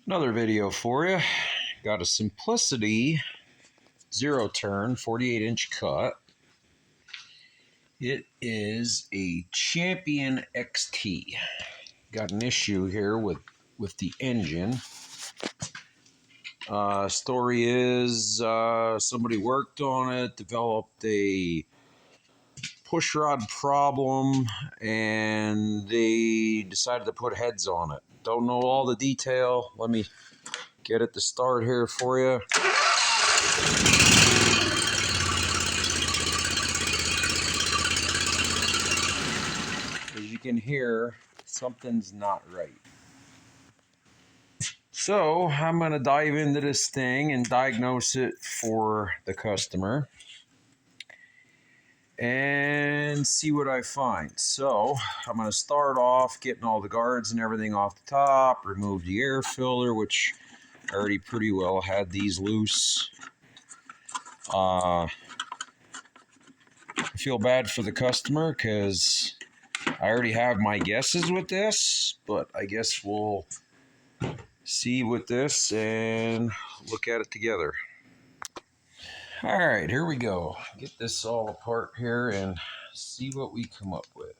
Another video for you. Got a Simplicity zero turn 48-inch cut. It is a Champion XT. Got an issue here with the engine. Story is somebody worked on it, developed a push rod problem, and they decided to put heads on it. Don't know all the detail. Let me get it to start here for you. As you can hear, something's not right. So I'm going to dive into this thing and diagnose it for the customer and see what I find. So I'm going to start off getting all the guards and everything off the top, remove the air filter, which I already pretty well had these loose. I feel bad for the customer because I already have my guesses with this, but I guess we'll see with this and look at it together. All right, here we go. Get this all apart here and see what we come up with.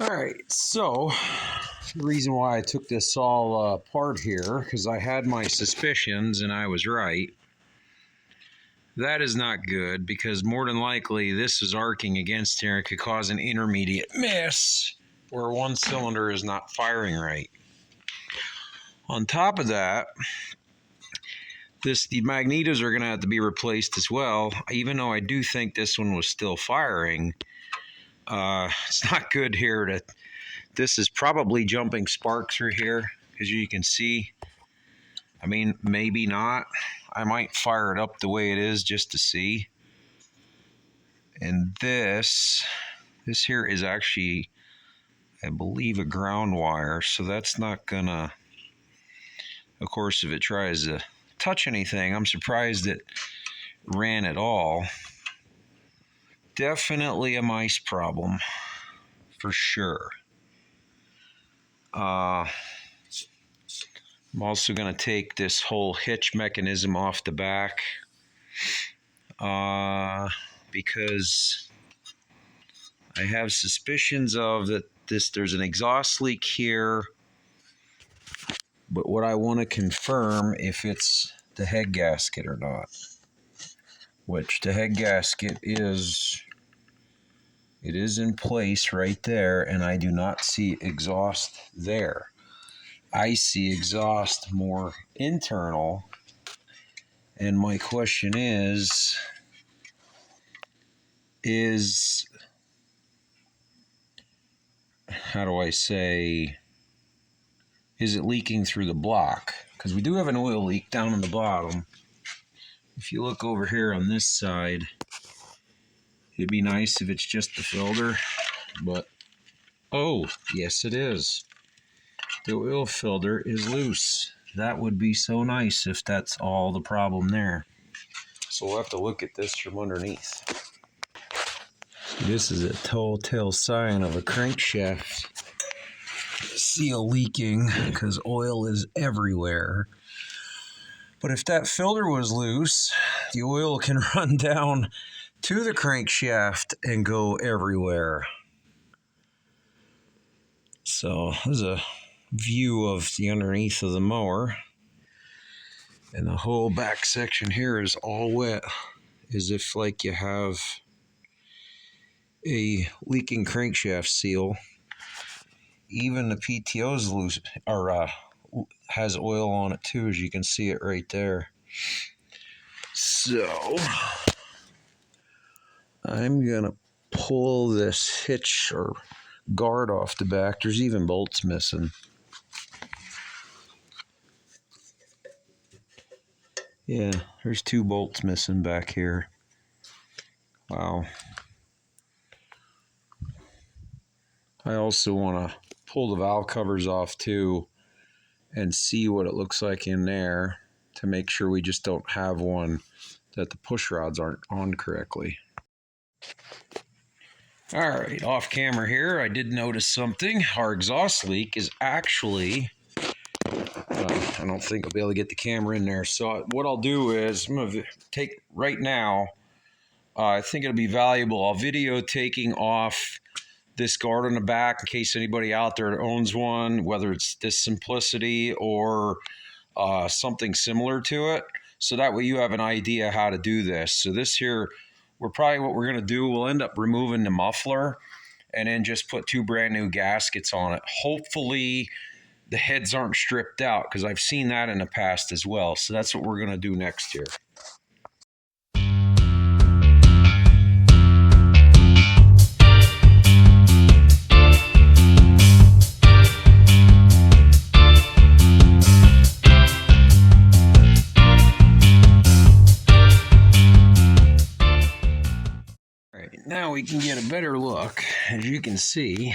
Alright, so the reason why I took this all apart here, because I had my suspicions and I was right. That is not good, because more than likely this is arcing against here and could cause an intermediate miss where one cylinder is not firing right. On top of that, the magnetos are going to have to be replaced as well, even though I do think this one was still firing. It's not good here. This is probably jumping spark through here, as you can see. I mean, maybe not. I might fire it up the way it is just to see. And this here is actually, I believe, a ground wire, so that's not gonna, of course, if it tries to touch anything, I'm surprised it ran at all. Definitely a mice problem, for sure. I'm also going to take this whole hitch mechanism off the back because I have suspicions of that there's an exhaust leak here, but what I want to confirm if it's the head gasket or not, which the head gasket is. It is in place right there, and I do not see exhaust there. I see exhaust more internal, and my question is how do I say, is it leaking through the block? Because we do have an oil leak down on the bottom. If you look over here on this side, it'd be nice if it's just the filter, but oh, yes it is. The oil filter is loose. That would be so nice if that's all the problem there. So we'll have to look at this from underneath. This is a telltale sign of a crankshaft seal leaking because oil is everywhere. But if that filter was loose, the oil can run down to the crankshaft and go everywhere. So there's a view of the underneath of the mower, and the whole back section here is all wet, as if like you have a leaking crankshaft seal. Even the PTO's loose, or has oil on it too, as you can see it right there. So I'm gonna pull this hitch or guard off the back. There's even bolts missing. Yeah, there's 2 bolts missing back here. Wow. I also want to pull the valve covers off too and see what it looks like in there to make sure we just don't have one that the push rods aren't on correctly. All right, off camera here, I did notice something. Our exhaust leak is actually, I don't think I'll be able to get the camera in there. So what I'll do is I'm going to take right now, I think it'll be valuable. I'll video taking off this guard on the back in case anybody out there owns one, whether it's this Simplicity or something similar to it. So that way you have an idea how to do this. So this here, what we're going to do, we'll end up removing the muffler and then just put 2 brand new gaskets on it. Hopefully the heads aren't stripped out, because I've seen that in the past as well. So that's what we're going to do next here. Now we can get a better look. As you can see,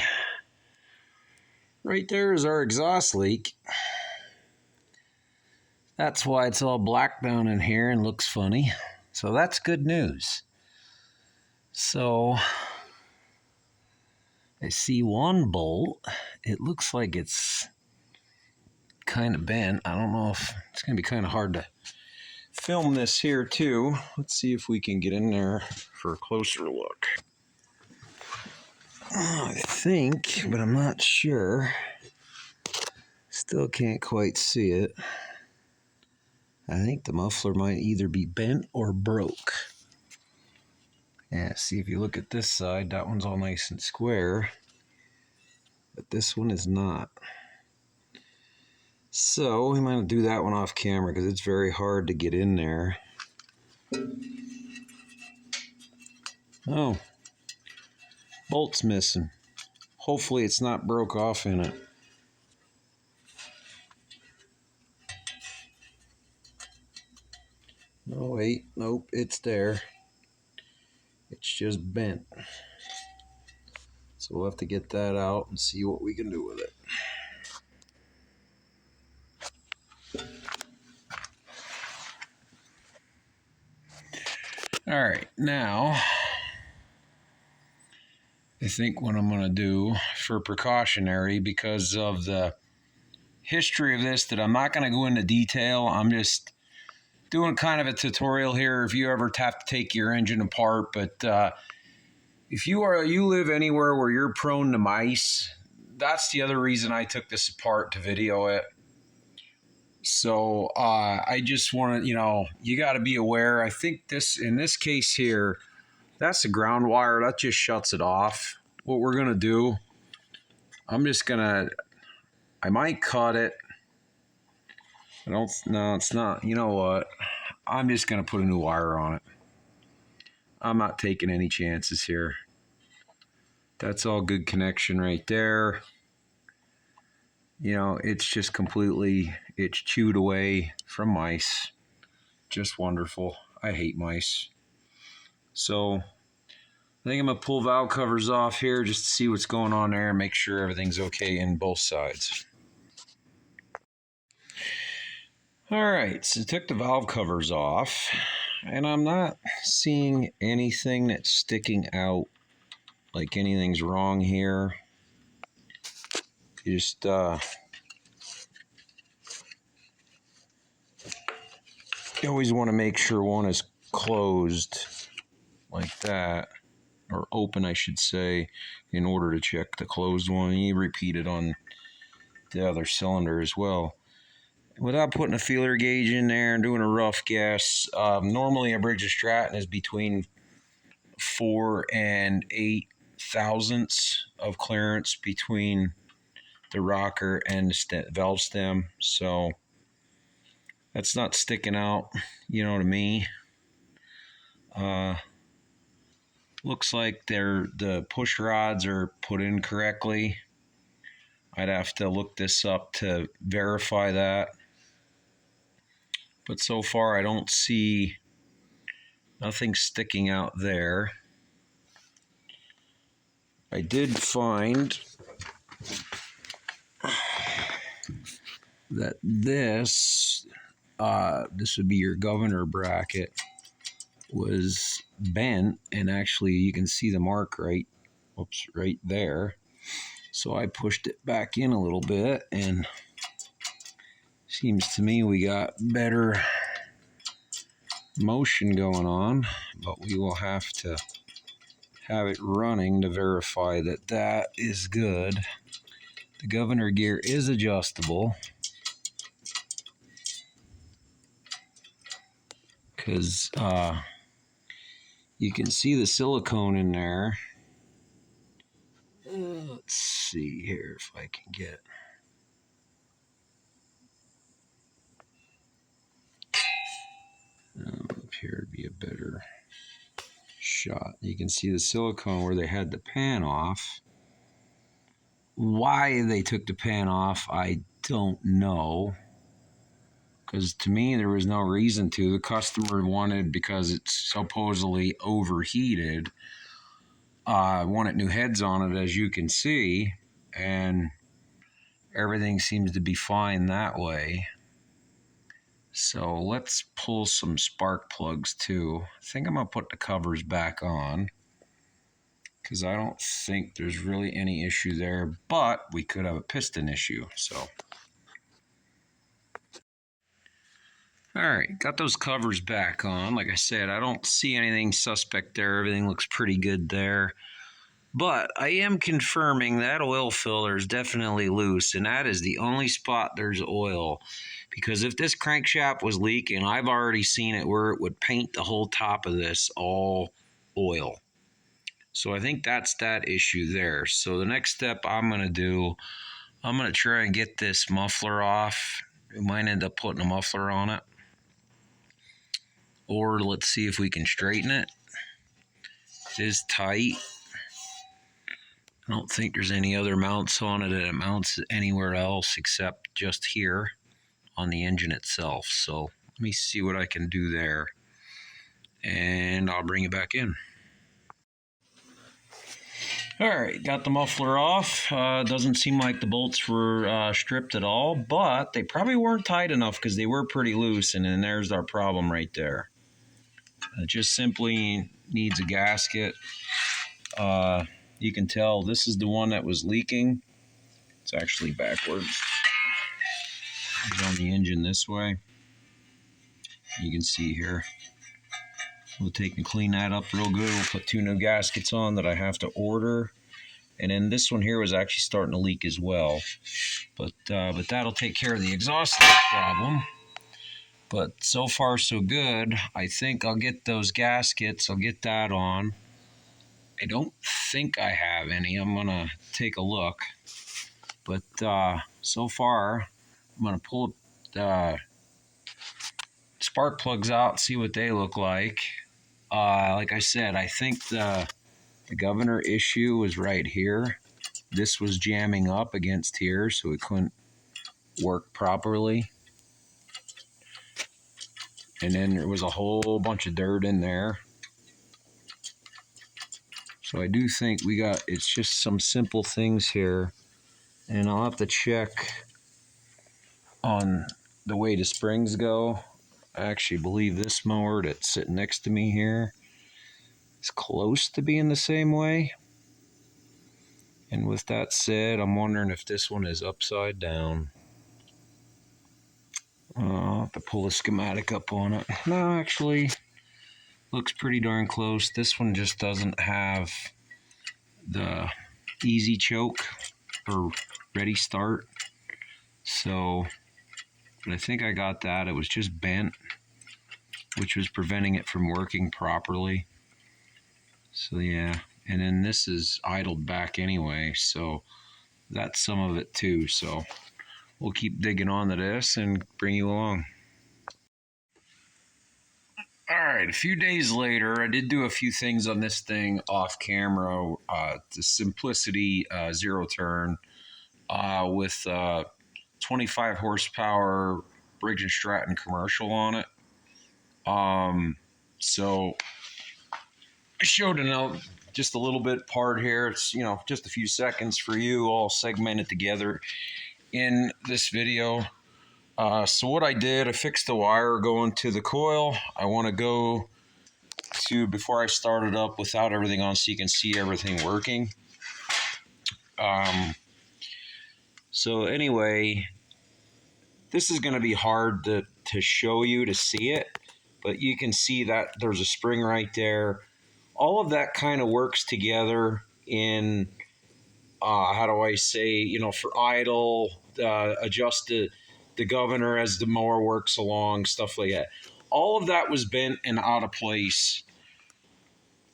right there is our exhaust leak. That's why it's all black down in here and looks funny. So that's good news. So I see one bolt. It looks like it's kind of bent. I don't know if it's going to be kind of hard to film this here too. Let's see if we can get in there for a closer look. I think, but I'm not sure. Still can't quite see it. I think the muffler might either be bent or broke. Yeah, see, if you look at this side, that one's all nice and square, but this one is not. So we might do that one off camera because it's very hard to get in there. Oh, bolt's missing. Hopefully it's not broke off in it. Oh wait, nope, it's there. It's just bent. So we'll have to get that out and see what we can do with it. All right, now I think what I'm going to do for precautionary, because of the history of this, that I'm not going to go into detail. I'm just doing kind of a tutorial here if you ever have to take your engine apart. But if you live anywhere where you're prone to mice, that's the other reason I took this apart, to video it. So I just want to, you got to be aware. I think in this case here, that's the ground wire. That just shuts it off. What we're going to do, I might cut it. No, it's not. You know what? I'm just going to put a new wire on it. I'm not taking any chances here. That's all good connection right there. It's just completely, it's chewed away from mice. Just wonderful. I hate mice. So I think I'm going to pull valve covers off here just to see what's going on there and make sure everything's okay in both sides. All right, so I took the valve covers off, and I'm not seeing anything that's sticking out like anything's wrong here. You just you always want to make sure one is closed like that. or open I should say, in order to check the closed one. You repeat it on the other cylinder as well. Without putting a feeler gauge in there and doing a rough guess, normally a Briggs and Stratton is between 4 and 8 thousandths of clearance between the rocker and the valve stem, so that's not sticking out, to me. Looks like the push rods are put in correctly. I'd have to look this up to verify that. But so far I don't see nothing sticking out there. I did find that this would be your governor bracket, was bent, and actually you can see the mark right there. So I pushed it back in a little bit, and seems to me we got better motion going on, but we will have to have it running to verify that that is good. The governor gear is adjustable because you can see the silicone in there. Let's see here if I can get. Up here would be a better shot. You can see the silicone where they had the pan off. Why they took the pan off, I don't know. Because to me, there was no reason to. The customer wanted, because it's supposedly overheated, wanted new heads on it, as you can see, and everything seems to be fine that way. So let's pull some spark plugs too. I think I'm going to put the covers back on, because I don't think there's really any issue there, but we could have a piston issue. So, all right, got those covers back on. Like I said, I don't see anything suspect there. Everything looks pretty good there. But I am confirming that oil filler is definitely loose, and that is the only spot there's oil. Because if this crankshaft was leaking, I've already seen it where it would paint the whole top of this all oil. So I think that's that issue there. So the next step I'm going to do, I'm going to try and get this muffler off. We might end up putting a muffler on it. Or let's see if we can straighten it. It is tight. I don't think there's any other mounts on it, and it mounts anywhere else except just here on the engine itself. So let me see what I can do there, and I'll bring it back in. All right, got the muffler off. Doesn't seem like the bolts were stripped at all, but they probably weren't tight enough because they were pretty loose, and then there's our problem right there. It just simply needs a gasket. You can tell this is the one that was leaking. It's actually backwards. It's on the engine this way. You can see here. We'll take and clean that up real good. We'll put 2 new gaskets on that I have to order. And then this one here was actually starting to leak as well. But that'll take care of the exhaust problem. But so far so good. I think I'll get those gaskets. I'll get that on. I don't think I have any. I'm going to take a look. But so far, I'm going to pull the spark plugs out, see what they look like. Like I said, I think the governor issue was right here. This was jamming up against here, so it couldn't work properly. And then there was a whole bunch of dirt in there. So I do think it's just some simple things here. And I'll have to check on the way the springs go. I actually believe this mower that's sitting next to me here is close to being the same way. And with that said, I'm wondering if this one is upside down. I'll have to pull the schematic up on it. No, actually, Looks pretty darn close. This one just doesn't have the easy choke or ready start. So, but I think I got that. It was just bent, which was preventing it from working properly. So yeah, and then this is idled back anyway, so that's some of it too. So we'll keep digging onto this and bring you along. All right, a few days later, I did do a few things on this thing off camera. The Simplicity zero turn with 25 horsepower Briggs and Stratton commercial on it. So I showed just a little bit part here. It's, you know, just a few seconds for you, all segmented together in this video. So what I did, I fixed the wire going to the coil. I want to go to, before I start it up, without everything on so you can see everything working. So anyway, this is going to be hard to show you to see it, but you can see that there's a spring right there. All of that kind of works together in, how do I say, you know, for idle, adjust the governor as the mower works along, stuff like that. All of that was bent and out of place.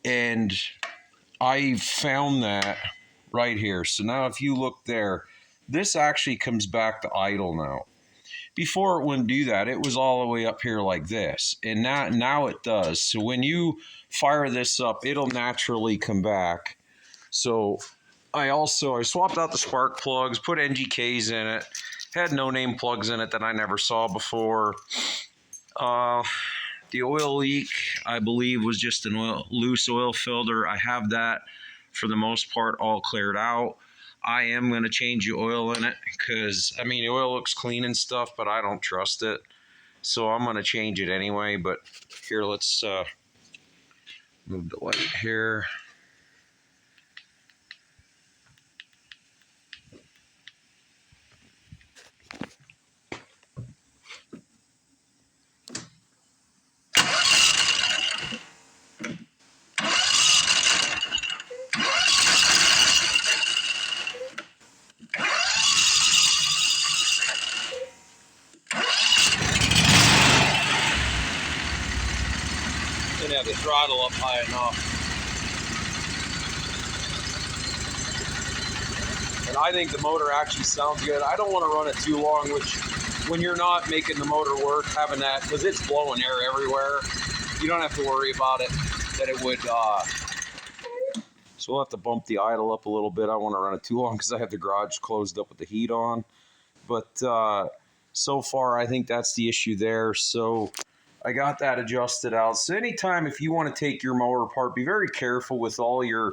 And I found that right here. So now if you look there, this actually comes back to idle now. Before it wouldn't do that. It was all the way up here like this. And now it does. So when you fire this up, it'll naturally come back. So I swapped out the spark plugs, put NGKs in it, had no-name plugs in it that I never saw before. The oil leak, I believe, was just a loose oil filter. I have that, for the most part, all cleared out. I am going to change the oil in it because, I mean, the oil looks clean and stuff, but I don't trust it. So I'm going to change it anyway. But here, let's move the light here. Didn't have the throttle up high enough. And I think the motor actually sounds good. I don't want to run it too long, which when you're not making the motor work, having that, because it's blowing air everywhere, you don't have to worry about it, that it would, so we'll have to bump the idle up a little bit. I don't want to run it too long because I have the garage closed up with the heat on. But so far, I think that's the issue there. So I got that adjusted out. So anytime if you want to take your mower apart, be very careful with all your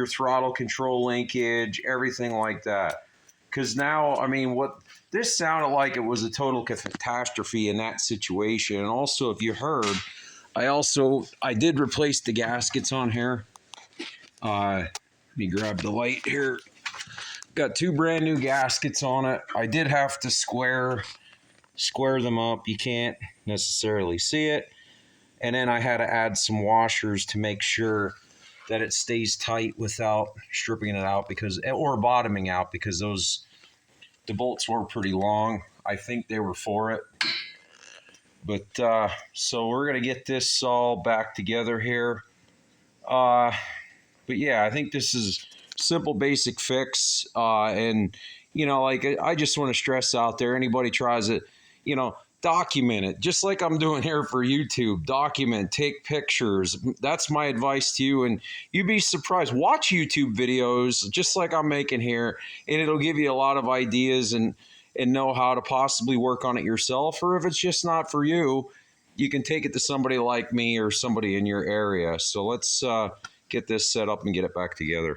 throttle control linkage, everything like that. Because now, I mean, what this sounded like, it was a total catastrophe in that situation. And also, if you heard, I did replace the gaskets on here. Let me grab the light here. Got 2 brand new gaskets on it. I did have to square them up. You can't necessarily see it. And then I had to add some washers to make sure that it stays tight without stripping it out, or bottoming out, because the bolts were pretty long. I think they were for it. But so we're gonna get this all back together here. But yeah, I think this is simple, basic fix. And you know, like, I just want to stress out there, anybody tries it, you know, document it, just like I'm doing here for YouTube. Document, take pictures. That's my advice to you. And you'd be surprised. Watch YouTube videos just like I'm making here, and it'll give you a lot of ideas and know how to possibly work on it yourself. Or if it's just not for you, you can take it to somebody like me or somebody in your area. So let's get this set up and get it back together.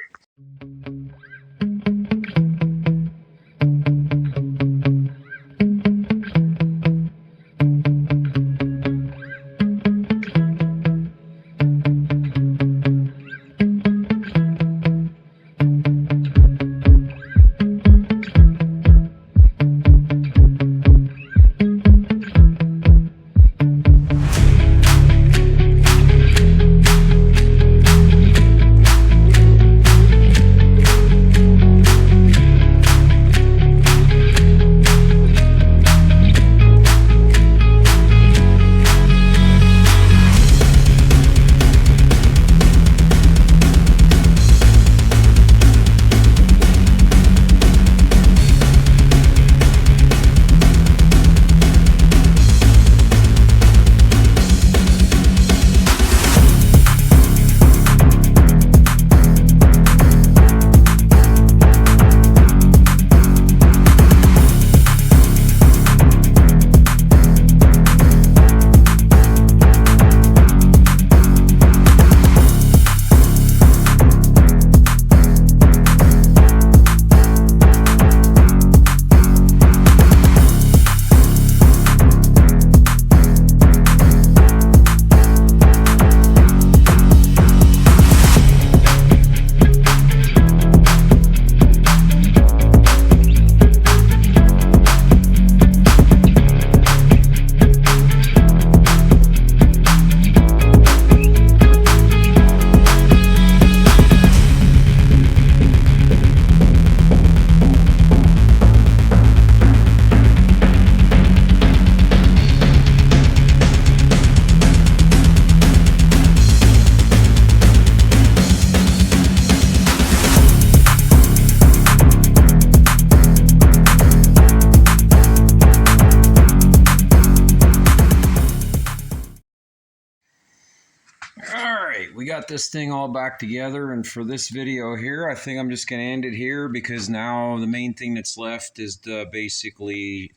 got this thing all back together, and for this video here, I think I'm just going to end it here because now the main thing that's left is to basically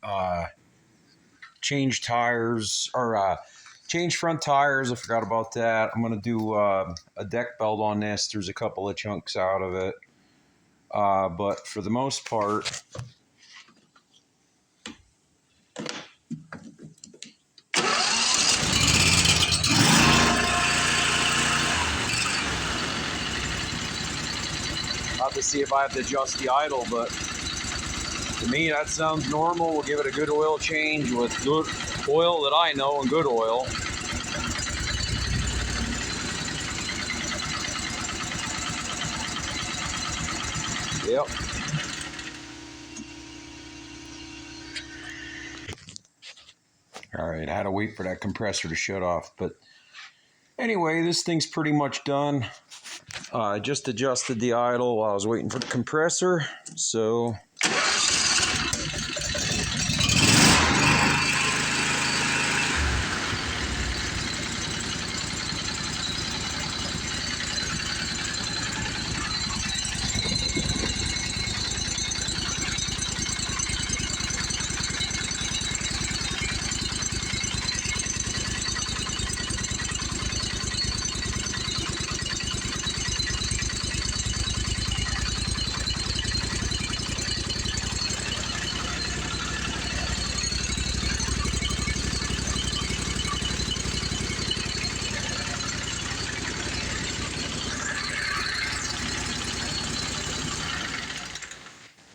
change tires, or change front tires. I forgot about that. I'm going to do a deck belt on this. There's a couple of chunks out of it. But for the most part, I'll have to see if I have to adjust the idle, but to me that sounds normal. We'll give it a good oil change with good oil that I know and good oil. Yep. All right, I had to wait for that compressor to shut off, but anyway, this thing's pretty much done. I just adjusted the idle while I was waiting for the compressor, so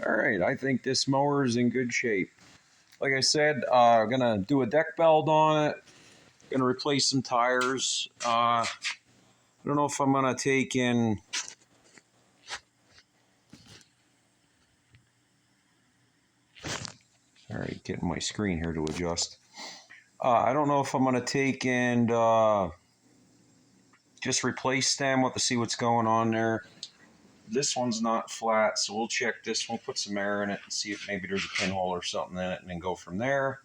all right, I think this mower is in good shape. Like I said, I'm gonna do a deck belt on it. Gonna replace some tires. I don't know if I'm gonna take in. All right, getting my screen here to adjust. I don't know if I'm gonna take and just replace them. We'll have to see what's going on there. This one's not flat, so we'll check this one, put some air in it, and see if maybe there's a pinhole or something in it, and then go from there.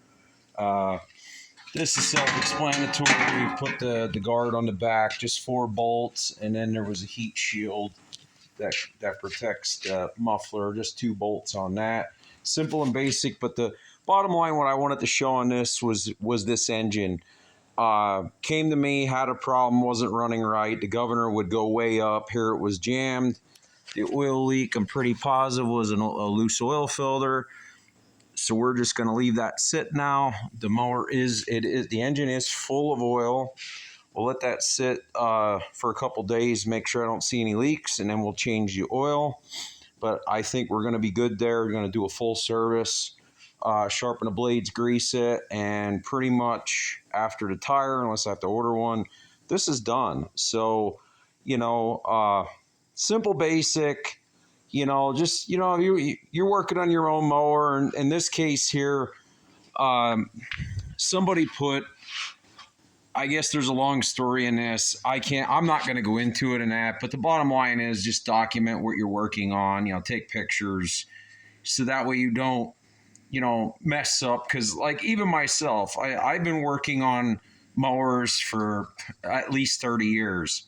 This is self-explanatory. We put the guard on the back, just 4 bolts, and then there was a heat shield that protects the muffler, just 2 bolts on that. Simple and basic, but the bottom line, what I wanted to show on this was this engine. Came to me, had a problem, wasn't running right. The governor would go way up. Here it was jammed. The oil leak, I'm pretty positive, was a loose oil filter. So we're just going to leave that sit now. The mower the engine is full of oil. We'll let that sit for a couple days, make sure I don't see any leaks, and then we'll change the oil. But I think we're going to be good there. We're going to do a full service, sharpen the blades, grease it, and pretty much after the tire, unless I have to order one, this is done. So, you know, simple, basic, you know, just, you know, you're working on your own mower. And in this case here, somebody put, I guess there's a long story in this. I'm not going to go into it in that, but the bottom line is just document what you're working on, you know, take pictures so that way you don't, you know, mess up. Cause like even myself, I've been working on mowers for at least 30 years.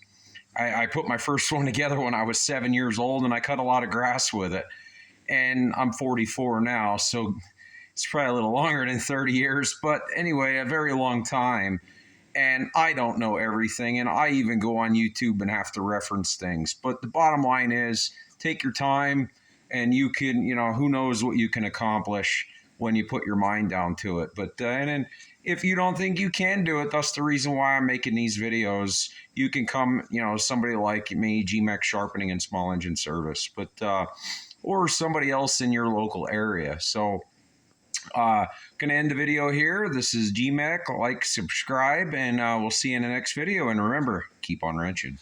I put my first one together when I was 7 years old, and I cut a lot of grass with it. And I'm 44 now, so it's probably a little longer than 30 years. But anyway, a very long time. And I don't know everything, and I even go on YouTube and have to reference things. But the bottom line is, take your time, and you can, you know, who knows what you can accomplish when you put your mind down to it. But and then if you don't think you can do it, that's the reason why I'm making these videos. You can come, you know, somebody like me, GMEC Sharpening and Small Engine Service, but or somebody else in your local area. So gonna end the video here. This is GMEC. Like, subscribe, and we'll see you in the next video. And remember, keep on wrenching.